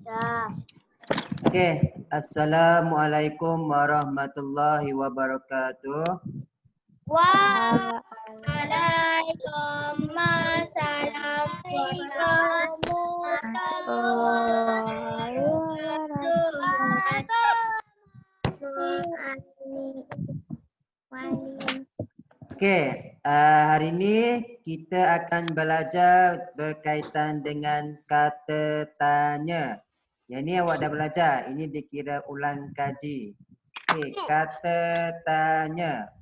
Ya. Okey, Assalamualaikum warahmatullahi wabarakatuh. Waalaikumsalam warahmatullahi wabarakatuh. Okey, hari ini kita akan belajar berkaitan dengan kata tanya. Yang ni awak dah belajar, ini dikira ulang kaji. Okey, kata tanya.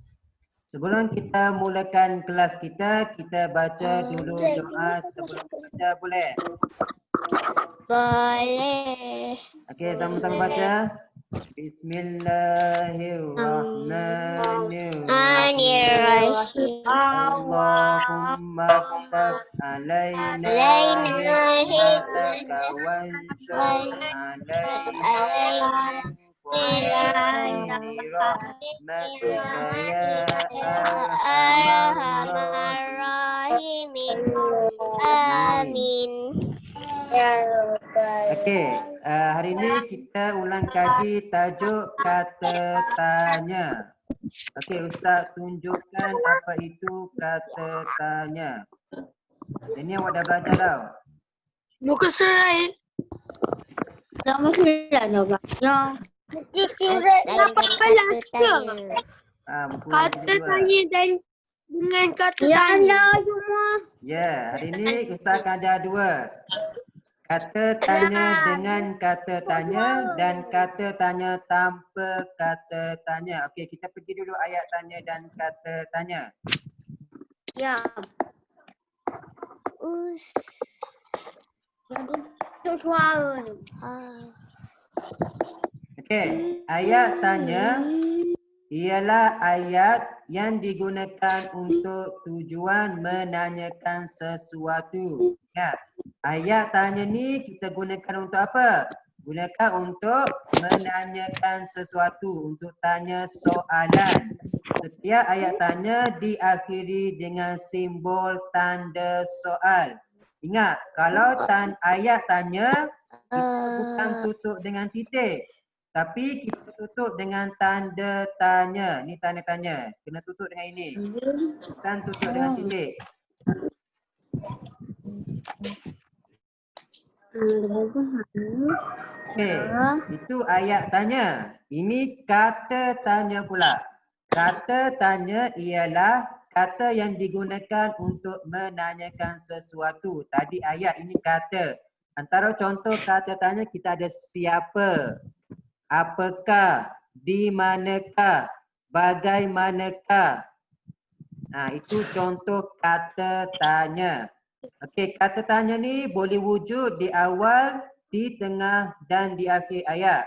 Sebelum kita mulakan kelas kita baca dulu doa sebelum kita boleh? Boleh. Okey, sama-sama baca. Bismillahirrahmanirrahim. Allahumma ktub alaina hikmataka wanshur alaina min rahmatika ya arhamar Rahimin. rahimin. Amin. Okey, hari ini kita ulang kaji tajuk kata tanya. Okey, Ustaz tunjukkan apa itu kata tanya. Ini awak dah belajar tau. Muka surat. Nama surat dah belajar. Muka surat 18 ke? Buku yang Kata kedua. tanya dan dengan kata Ya tanya. anda semua. Ya, hari ini Ustaz akan ajar dua. Kata tanya dengan kata tanya dan kata tanya tanpa kata tanya. Okey, kita pergi dulu ayat tanya dan kata tanya. Ya. Itu suara ni. Okey, ayat tanya ialah ayat yang digunakan untuk tujuan menanyakan sesuatu. Ya, ayat tanya ni kita gunakan untuk apa? Gunakan untuk menanyakan sesuatu, untuk tanya soalan. Setiap ayat tanya diakhiri dengan simbol tanda soal. Ingat, kalau ayat tanya, kita bukan tutup dengan titik. Tapi kita tutup dengan tanda tanya. Ni tanda tanya. Kena tutup dengan ini. Bukan tutup dengan titik. Okey, itu ayat tanya. Ini kata tanya pula. Kata tanya ialah kata yang digunakan untuk menanyakan sesuatu. Tadi ayat, ini kata. Antara contoh kata tanya kita ada siapa, apakah, di manakah, bagaimanakah. Itu contoh kata tanya. Okey, kata tanya ni boleh wujud di awal, di tengah dan di akhir ayat.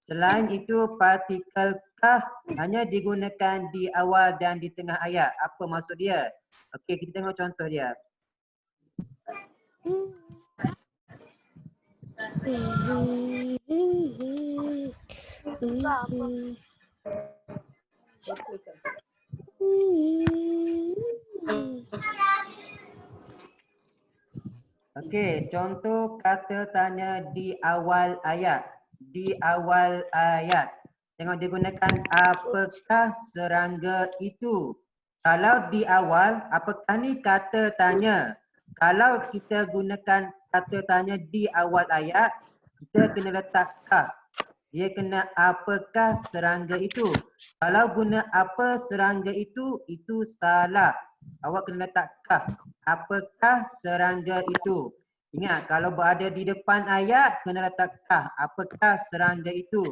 Selain itu, partikel kah hanya digunakan di awal dan di tengah ayat. Apa maksud dia? Okey, kita tengok contoh dia. Okey, contoh kata tanya di awal ayat. Di awal ayat. Tengok dia gunakan apakah serangga itu. Kalau di awal, apakah ni kata tanya. Kalau kita gunakan kata tanya di awal ayat, kita kena letak kah. Dia kena apakah serangga itu. Kalau guna apa serangga itu salah. Awak kena letak kah. Apakah serangga itu. Ingat, kalau berada di depan ayat, kena letak kah. Apakah serangga itu.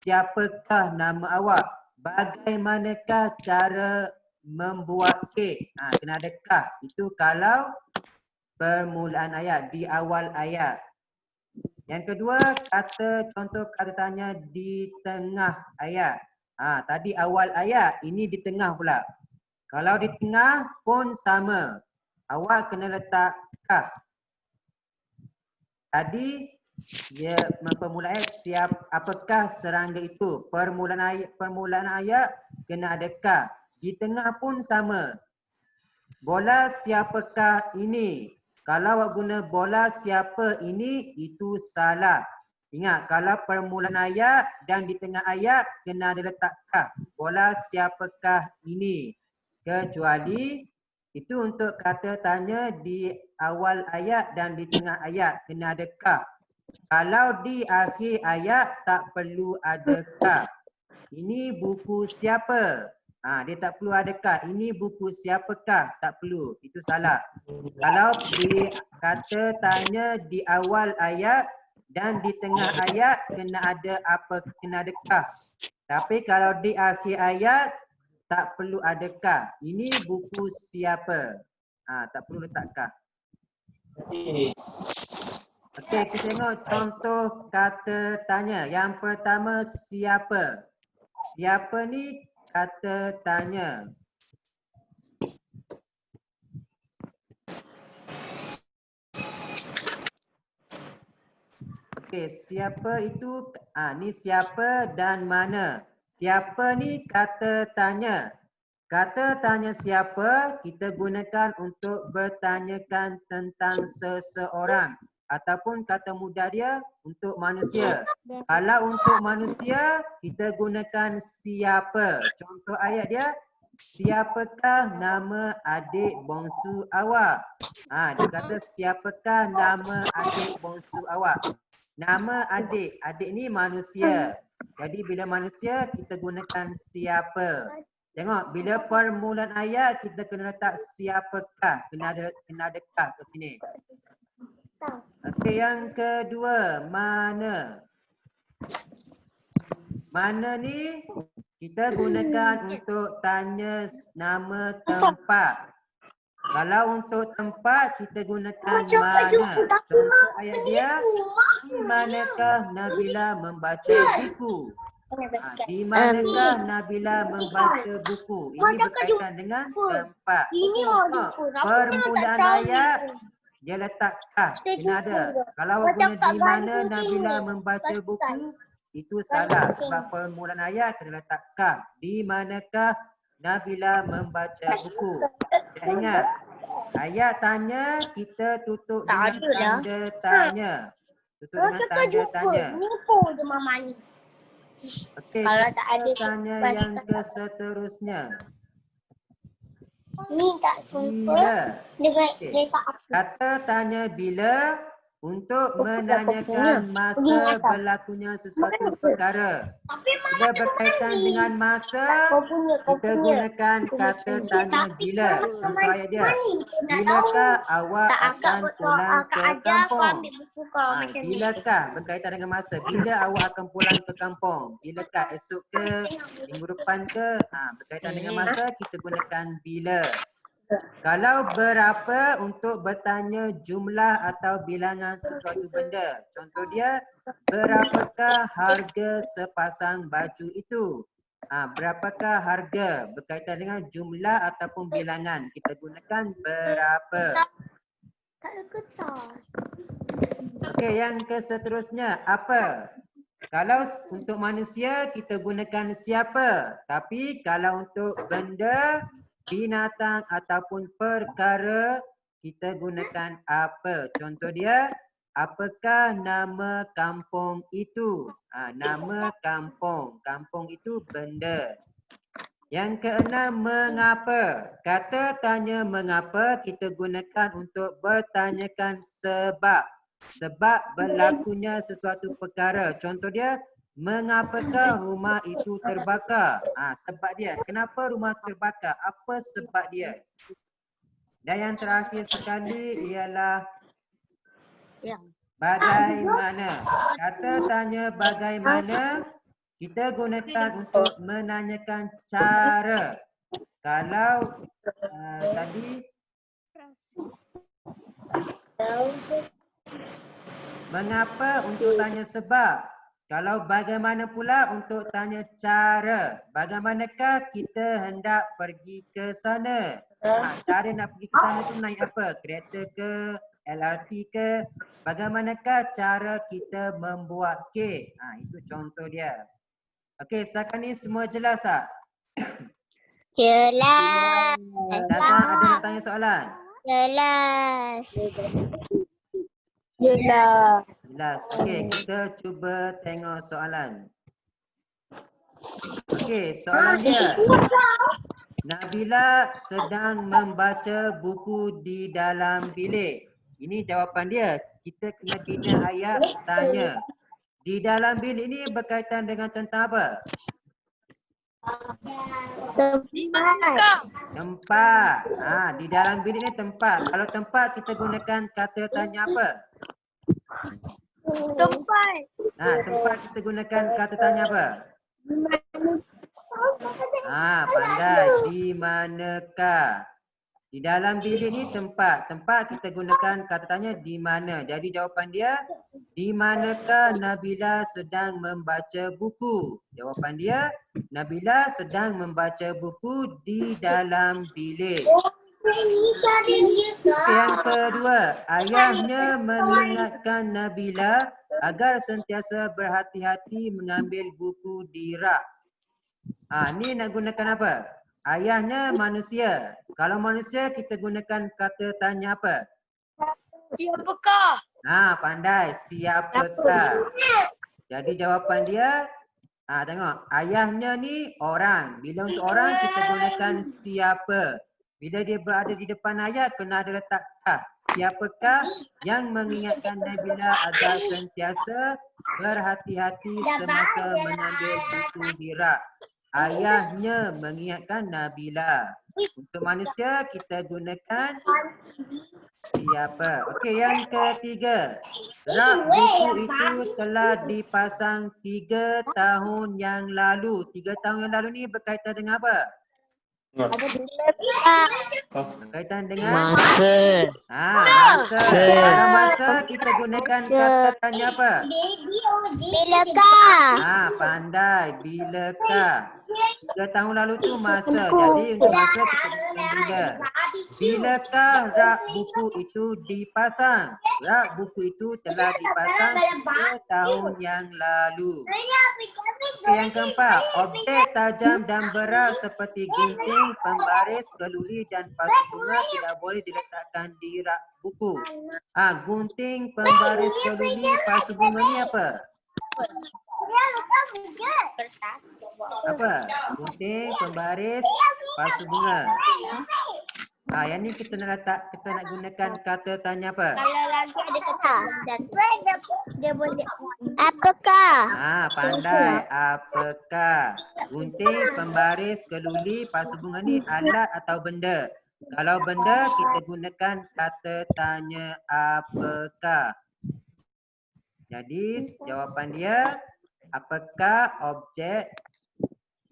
Siapakah nama awak. Bagaimanakah cara membuat kek. Kena ada kah. Itu kalau permulaan ayat, di awal ayat. Yang kedua, contoh kata tanya di tengah ayat. Tadi awal ayat, ini di tengah pula. Kalau di tengah pun sama. Awak kena letak kah. Tadi dia permulaan ayat, apakah serangga itu. Permulaan ayat kena ada kah. Di tengah pun sama. Bola siapakah ini? Kalau awak guna bola siapa ini, itu salah. Ingat, kalau permulaan ayat dan di tengah ayat kena ada letak kah. Bola siapakah ini? Kecuali itu untuk kata tanya di awal ayat dan di tengah ayat kena ada kah. Kalau di akhir ayat tak perlu ada kah. Ini buku siapa? Dia tak perlu ada kah. Ini buku siapakah? Tak perlu. Itu salah. Kalau di kata tanya di awal ayat dan di tengah ayat kena ada apa, kena ada kah. Tapi kalau di akhir ayat tak perlu ada kah. Ini buku siapa? Tak perlu letak kah. Okey, kita tengok contoh kata tanya. Yang pertama siapa? Siapa ni kata tanya. Okey, siapa itu? Ni siapa dan mana? Siapa ni kata tanya. Kata tanya siapa kita gunakan untuk bertanyakan tentang seseorang. Ataupun kata mudah dia untuk manusia. Kalau untuk manusia kita gunakan siapa. Contoh ayat dia. Siapakah nama adik bongsu awak? Dia kata siapakah nama adik bongsu awak? Nama adik. Adik ni manusia. Jadi bila manusia kita gunakan siapa. Tengok bila permulaan ayat kita kena letak siapakah. Kena ada kah ke sini. Okey, yang kedua mana. Mana ni kita gunakan untuk tanya nama tempat. Kalau untuk tempat kita gunakan mana. Contoh ayat dia, di manakah Nabila membaca buku? Di manakah Nabila membaca buku? Ini berkaitan dengan tempat. Permulaan ayat dia letak kah, kena ada. Kalau guna di mana Nabila membaca buku, itu salah. Sebab permulaan ayat kena letak kah. Di manakah Nabila membaca buku? Dan ingat, ayat tanya kita tutup dengan tanda tanya. Tutup dengan tanda tanya. Okey, Kalau tak ada tanya yang ke seterusnya. Ni tak Bila. dengan Okey. kereta api. Kata tanya bila untuk menanyakan masa berlakunya sesuatu perkara. Bila berkaitan dengan masa, kita gunakan kata tanya bila. Contoh ayat dia. Bilakah awak akan pulang ke kampung? Bilakah berkaitan dengan masa. Bila awak akan pulang ke kampung? Bilakah esok ke, minggu depan ke? Berkaitan dengan masa kita gunakan bila. Kalau berapa untuk bertanya jumlah atau bilangan sesuatu benda. Contoh dia, berapakah harga sepasang baju itu? Berapakah harga? Berkaitan dengan jumlah ataupun bilangan. Kita gunakan berapa. Tak ada kertas. Okey, yang ke seterusnya, apa? Kalau untuk manusia kita gunakan siapa. Tapi kalau untuk benda, binatang ataupun perkara kita gunakan apa. Contoh dia, apakah nama kampung itu? Nama kampung. Kampung itu benda. Yang keenam, mengapa? Kata tanya mengapa kita gunakan untuk bertanyakan sebab. Sebab berlakunya sesuatu perkara. Contoh dia, mengapakah rumah itu terbakar? Sebab dia. Kenapa rumah terbakar? Apa sebab dia? Dan yang terakhir sekali ialah bagaimana. Kata tanya bagaimana kita gunakan untuk menanyakan cara. Kalau tadi mengapa untuk tanya sebab. Kalau bagaimana pula untuk tanya cara. Bagaimanakah kita hendak pergi ke sana? Cara nak pergi ke sana tu naik apa? Kereta ke? LRT ke? Bagaimanakah cara kita membuat kek? Itu contoh dia. Okey, setakat ni semua jelas tak? Jelas. Nazan ada nak tanya soalan? Jelas. Yelah. Last. Okey, kita cuba tengok soalan. Okey, soalan dia. Nabila sedang membaca buku di dalam bilik. Ini jawapan dia. Kita kena bina ayat tanya. Di dalam bilik ini berkaitan dengan tentang apa? Di manakah? Tempat. Di dalam bilik ni tempat. Kalau tempat kita gunakan kata tanya apa? Tempat. Tempat kita gunakan kata tanya apa? Pandai. Di manakah? Di dalam bilik ni tempat. Tempat kita gunakan kata tanya di mana. Jadi jawapan dia, di manakah Nabila sedang membaca buku? Jawapan dia, Nabila sedang membaca buku di dalam bilik. Yang kedua, ayahnya mengingatkan Nabila agar sentiasa berhati-hati mengambil buku di rak. Ni nak gunakan apa? Ayahnya manusia. Kalau manusia kita gunakan kata tanya apa? Siapakah? Pandai. Siapakah? Jadi jawapan dia, tengok. Ayahnya ni orang. Bila untuk orang kita gunakan siapa. Bila dia berada di depan ayat kena ada letak kah. Siapakah yang mengingatkan Nabila agar sentiasa berhati-hati semasa mengambil buku di rak? Ayahnya mengingatkan Nabila. Untuk manusia kita gunakan siapa. Okey, yang ketiga. Rak buku itu telah dipasang 3 tahun yang lalu. 3 tahun yang lalu ni berkaitan dengan apa? Berkaitan dengan Masa. masa. Kalau masa kita gunakan kata tanya apa? Bilakah? Pandai. Bilakah? 3 tahun lalu tu masa. Jadi untuk masa kita gunakan bila. Bilakah rak buku itu dipasang? Rak buku itu telah dipasang 3 tahun yang lalu. Yang keempat, objek tajam dan berat seperti gunting, pembaris, keluli dan pasu bunga tidak boleh diletakkan di rak buku. Gunting, pembaris, keluli, pasu bunga ni apa? Apa? Gunting, pembaris, pasu bunga. Yang ni kita nak letak, kita nak gunakan kata tanya apa? Kalau lagi ada kata dia boleh. Apakah? Pandai. Apakah? Gunting, pembaris, keluli, pasu bunga ni alat atau benda? Kalau benda kita gunakan kata tanya apakah. Jadi jawapan dia, apakah objek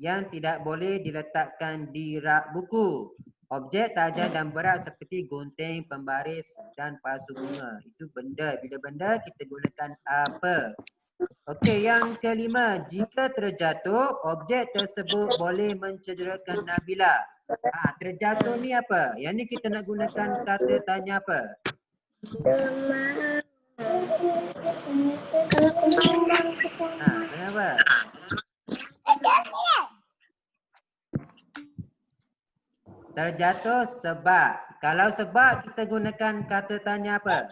yang tidak boleh diletakkan di rak buku? Objek tajam dan berat seperti gunting, pembaris dan pasu bunga. Itu benda. Bila benda kita gunakan apa? Okey, yang kelima. Jika terjatuh, objek tersebut boleh mencederakan Nabila. Terjatuh ni apa? Yang ni kita nak gunakan kata tanya apa? Kenapa? Terjatuh sebab. Kalau sebab kita gunakan kata tanya apa?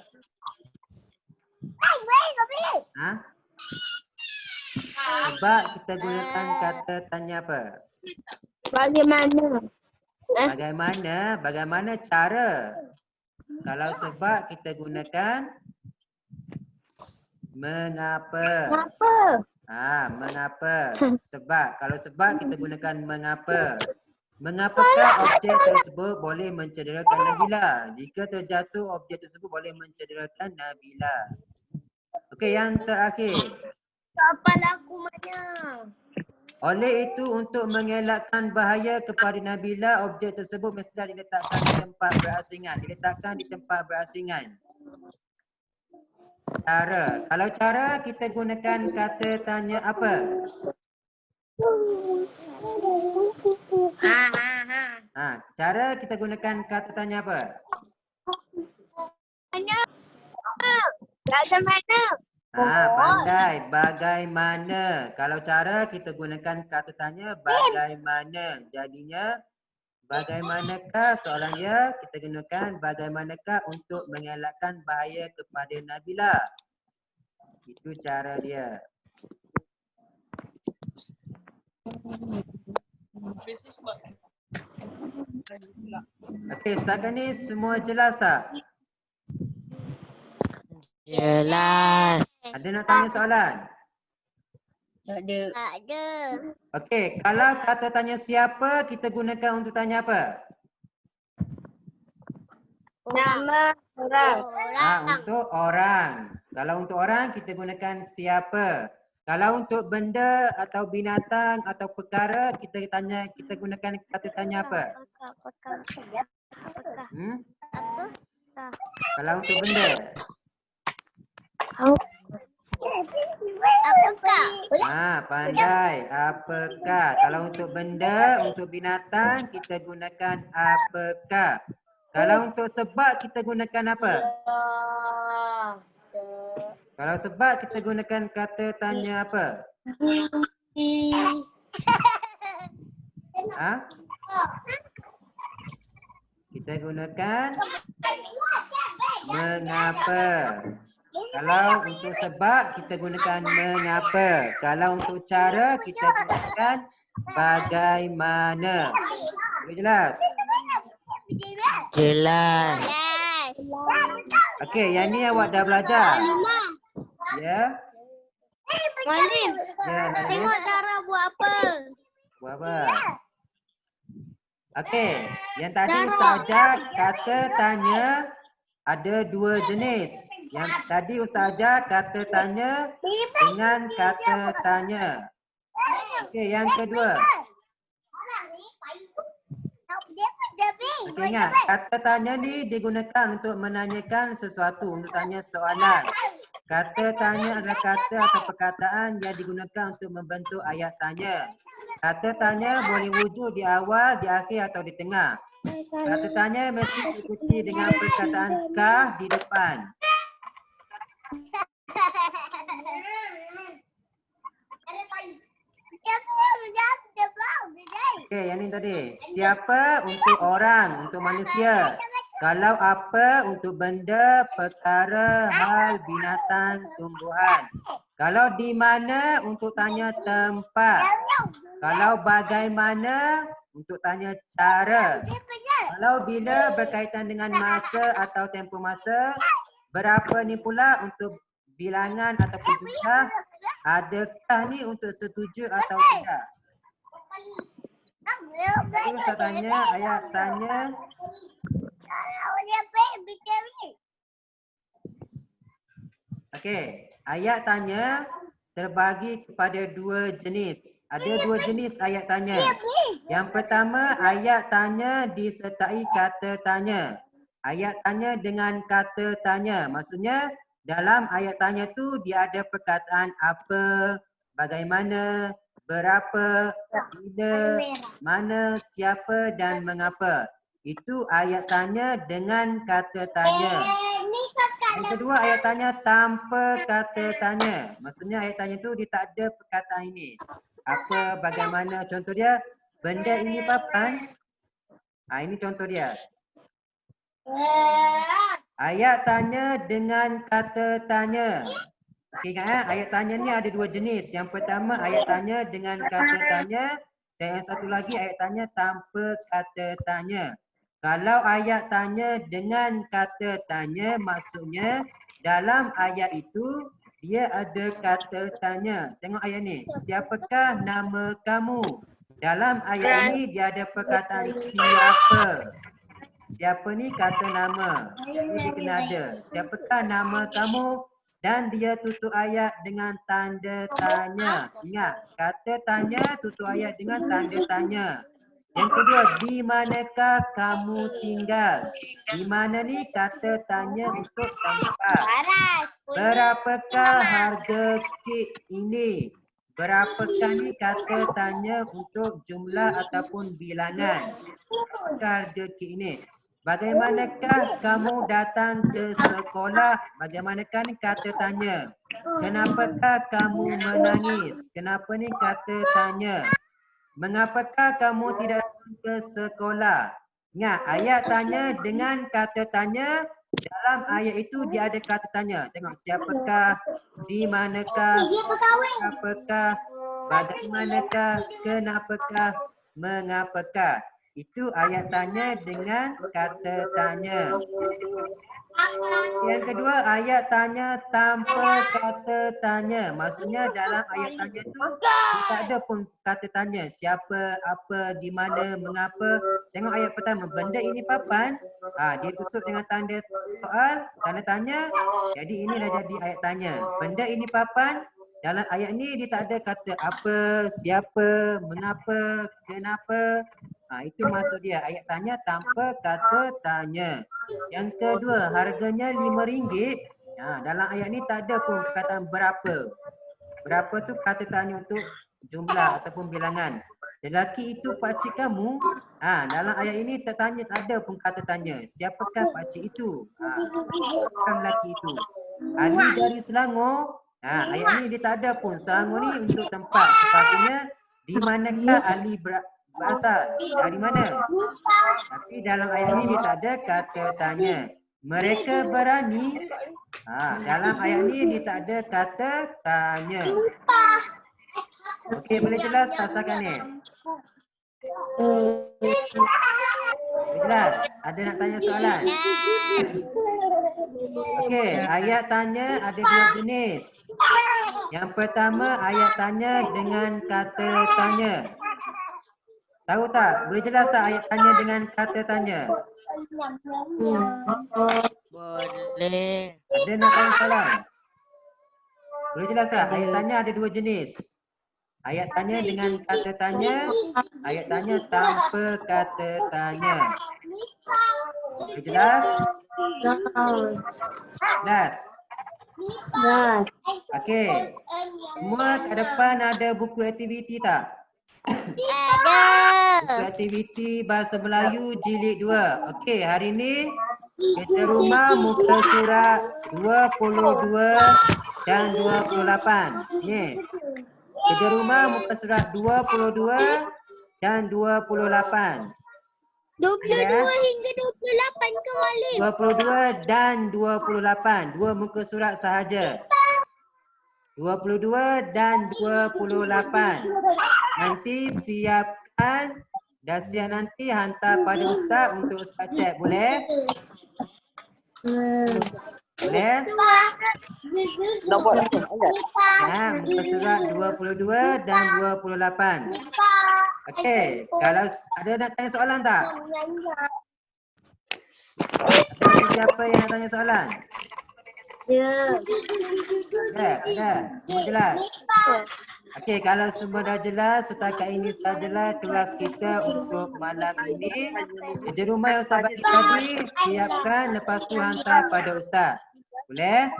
Sebab kita gunakan kata tanya apa? Bagaimana? Bagaimana cara? Kalau sebab kita gunakan mengapa. Mengapa? Sebab. Kalau sebab kita gunakan mengapa. Mengapakah objek tersebut boleh mencederakan Nabila? Jika terjatuh, objek tersebut boleh mencederakan Nabila. Okey, yang terakhir. Kapal aku mana? Oleh itu, untuk mengelakkan bahaya kepada Nabila, objek tersebut mestilah diletakkan di tempat berasingan. Diletakkan di tempat berasingan. Cara. Kalau cara, kita gunakan kata tanya apa? Cara kita gunakan kata tanya apa? Bagaimana? Pandai. Bagaimana. Kalau cara kita gunakan kata tanya bagaimana. Jadinya bagaimanakah soalan dia kita gunakan bagaimanakah untuk mengelakkan bahaya kepada Nabila. Itu cara dia. Okey, setakat ni semua jelas tak? Jelas. Ada nak tanya soalan? Tak ada. Tak ada. Okey, kalau kata tanya siapa, kita gunakan untuk tanya apa? Nama orang. Untuk orang. Kalau untuk orang, kita gunakan siapa. Kalau untuk benda atau binatang atau perkara, kita gunakan kata tanya apa? Hmm? Apa? Kalau untuk benda. Apakah? Pandai. Apakah? Kalau untuk benda, untuk binatang, kita gunakan apakah. Kalau untuk sebab, kita gunakan apa? Kalau sebab, kita gunakan kata tanya apa? Ha? Kita gunakan mengapa. Kalau untuk sebab, kita gunakan mengapa. Kalau untuk cara, kita gunakan bagaimana. Boleh jelas? Jelas. Yes. Okey, yang ni awak dah belajar. Ya? Malim, Ya, Nadia. tengok Dara buat apa? Buat apa? Okey, yang tadi Ustaz Ajak kata tanya ada dua jenis. Yang tadi Ustaz Ajak kata tanya dengan kata tanya. Okey, yang kedua. Okey, ingat, kata tanya ni digunakan untuk menanyakan sesuatu, untuk tanya soalan. Kata tanya adalah kata atau perkataan yang digunakan untuk membentuk ayat tanya. Kata tanya boleh wujud di awal, di akhir atau di tengah. Kata tanya mesti diikuti dengan perkataan kah di depan. Okey, yang ni tadi. Siapa untuk orang, untuk manusia. Kalau apa untuk benda, perkara, hal, binatang, tumbuhan. Kalau di mana untuk tanya tempat. Kalau bagaimana untuk tanya cara. Kalau bila berkaitan dengan masa atau tempoh masa. Berapa ni pula untuk bilangan ataupun jumlah. Adakah ni untuk setuju atau tidak. Tadi Ustaz tanya, ayat tanya. Okey, ayat tanya terbagi kepada dua jenis. Ada dua jenis ayat tanya. Yang pertama, ayat tanya disertai kata tanya. Ayat tanya dengan kata tanya. Maksudnya, dalam ayat tanya tu dia ada perkataan apa, bagaimana, berapa, bila, mana, siapa dan mengapa. Itu ayat tanya dengan kata tanya. Yang kedua, ayat tanya tanpa kata tanya. Maksudnya ayat tanya tu dia tak ada perkataan ini. Apa, bagaimana, contoh dia, benda ini papan. Ini contoh dia. Ayat tanya dengan kata tanya. Okay, ingat ayat tanya ni ada dua jenis. Yang pertama ayat tanya dengan kata tanya. Dan yang satu lagi ayat tanya tanpa kata tanya. Kalau ayat tanya dengan kata tanya, maksudnya dalam ayat itu dia ada kata tanya. Tengok ayat ni. Siapakah nama kamu? Dalam ayat ini dia ada perkataan siapa. Siapa ni kata nama. Dia kena ada. Siapakah nama kamu? Dan dia tutup ayat dengan tanda tanya. Ingat, kata tanya tutup ayat dengan tanda tanya. Yang kedua, di manakah kamu tinggal? Di mana ni kata tanya untuk tempat. Berapakah harga kek ini? Berapakah ni kata tanya untuk jumlah ataupun bilangan. Berapakah harga kek ini? Bagaimanakah kamu datang ke sekolah? Bagaimanakah ni kata tanya. Kenapakah kamu menangis? Kenapa ni kata tanya. Mengapakah kamu tidak datang ke sekolah? Ingat, ayat tanya dengan kata tanya Dalam ayat itu dia ada kata tanya. Tengok siapakah, di manakah, apakah, bagaimanakah, kenapakah, mengapakah. Itu ayat tanya dengan kata tanya. Yang kedua, ayat tanya tanpa kata tanya. Maksudnya dalam ayat tanya tu tak ada pun kata tanya. Siapa, apa, di mana, mengapa. Tengok ayat pertama, benda ini papan. Dia tutup dengan tanda soal, tanda tanya. Jadi ini dah jadi ayat tanya. Benda ini papan. Dalam ayat ni dia tak ada kata apa, siapa, mengapa, kenapa. Itu maksud dia ayat tanya tanpa kata tanya. Yang kedua, harganya RM5. Dalam ayat ni tak ada pun perkataan berapa. Berapa tu kata tanya untuk jumlah ataupun bilangan. Lelaki itu pakcik kamu. Dalam ayat ini tak ada pun kata tanya. Siapakah pakcik itu? Siapakah lelaki itu? Ali dari Selangor. Ayat ni dia tak ada pun. Selangor ni untuk tempat. Sepatutnya di manakah Ali berasal? Dari mana? Tapi dalam ayat ni dia tak ada kata tanya. Mereka berani. Dalam ayat ni dia tak ada kata tanya. Okey, boleh jelas tak setakat ni? Boleh jelas? Ada nak tanya soalan? Okey, ayat tanya ada dua jenis. Yang pertama ayat tanya dengan kata tanya. Tahu tak? Boleh jelas tak ayat tanya dengan kata tanya? Boleh. Ada nak tanya soalan? Boleh jelas tak? Ayat tanya ada dua jenis. Ayat tanya dengan kata tanya, ayat tanya tanpa kata tanya. Boleh jelas? Jelas? Okey. Semua kat depan ada buku aktiviti tak? Buku aktiviti Bahasa Melayu Jilid 2. Okey, hari ni kerja rumah muka surat 22 dan 28. Ni. Kerja rumah muka surat 22 dan 28. 22 hingga 28 ke Walid? 22 dan 28. Dua muka surat sahaja. 22 dan 28. Nanti siapkan. Dah siap nanti hantar pada ustaz untuk ustaz cek. Boleh? Boleh? Ya, muka surat 22 dan 28. Okey, kalau ada nak tanya soalan tak? Ada siapa yang nak tanya soalan? Ada? Semua jelas? Okey, kalau semua dah jelas, setakat ini sajalah kelas kita untuk malam ini. Kerja rumah yang Ustaz bagi tadi, siapkan lepas tu hantar pada Ustaz. Boleh?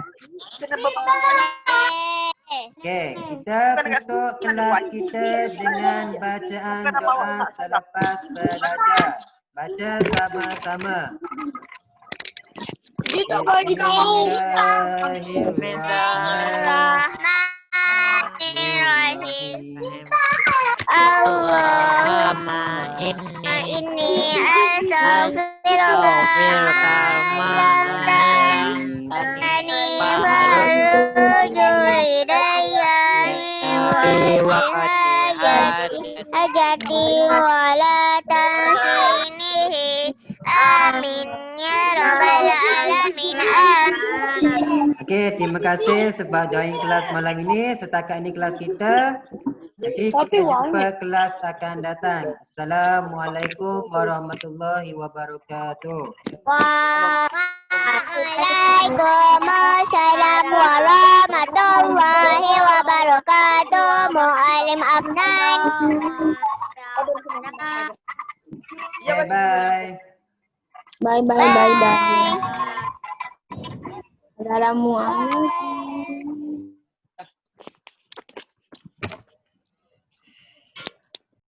Okey, kita tutup kelas kita dengan bacaan doa selepas belajar. Baca sama-sama. Bismillahirrahmanirrahim. Allahumma inni astaghfiruka ajati wala tansinihi amin ya rabbal alamin amin. Okey, terima kasih sebab join kelas malam ini. Setakat ini kelas kita. Nanti kita jumpa kelas akan datang. Assalamualaikum warahmatullahi wabarakatuh. Waalaikumsalam warahmatullahi wabarakatuh. Muallim Afnan. Bye bye. Bye. Assalamualaikum.